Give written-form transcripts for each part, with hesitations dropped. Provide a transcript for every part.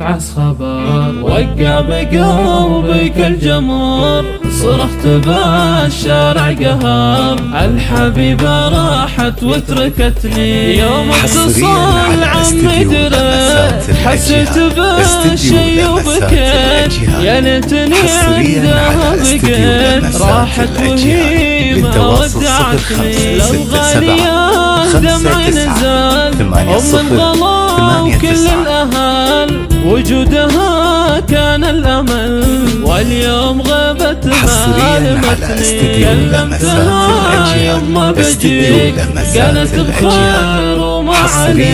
مبعث خبر، وقع بقلبك الجمر، صرخت بالشارع قهر، الحبيبة راحت وتركتني، يوم اتصل عمي دريت حسيت بالشي وبكيت، يا ليتني عندها بقيت، راحت وهي ما ودعتني، لو غالية دمعي نزل أم الغلا وكل الأهل، وجودها كان الأمل، واليوم غابتها لمتني، كلمتها يوم ما بجيك قالت بخير وما عليك،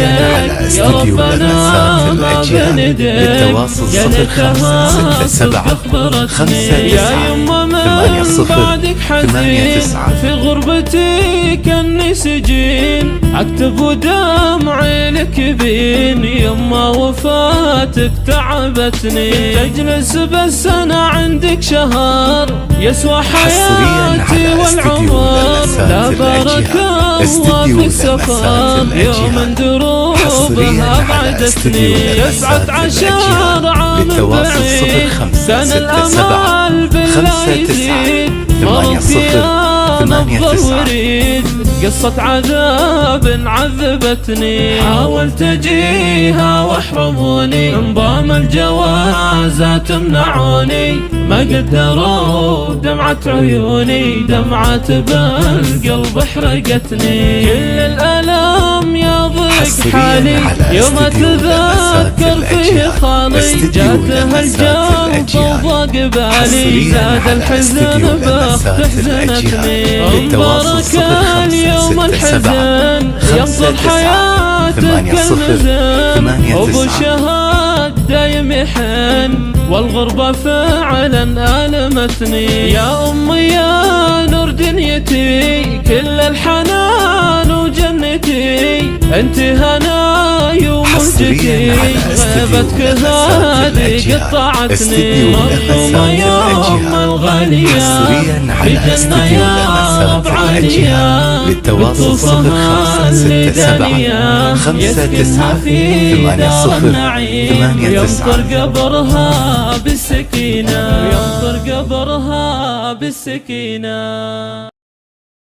يا ربنا ما بين يديك، يا ليتها صدق أخبرتني، يا يما من بعدك حزين، في غربتي كاني سجين، أكتب ودمعي لك يبين، يما وفاتك تعبتني، تجلس بس أنا عندك شهر، يسوى حياتي والعمر، لا بركة في السفر، يوم دروبها بعدتني، 19 عام بعيد، كان الأمل بالله يزيد، مرض يا نبض الوريد، قصة عذاب عذبتني، حاولت اجيها واحرموني، انضام الجوازات منعوني، ما قدروا دمعة عيوني، دمعة بالقلب حرقتني، كل الألم يضيق حالي، يوم اتذكر فيه خالي، جاتها الجلب وضاق بالي، زاد الحزن به تحزنتني، انبارك اليوم الحزن ينظر حياتك المزن، ابو شهاد دايم يحن، والغربة فعلا ألمتني، يا أمي يا نور دنيتي، كل الحنان وجنتي، انت هناي ومهجتي، غيبتك هذه قطعتني، مرحومة يا أم الغالية، في جنة يا رب عالية، بطوفها الليدانية، يسكنها في دار النعيم، يمطر قبرها بالسكينة، يمطر قبرها بالسكينة.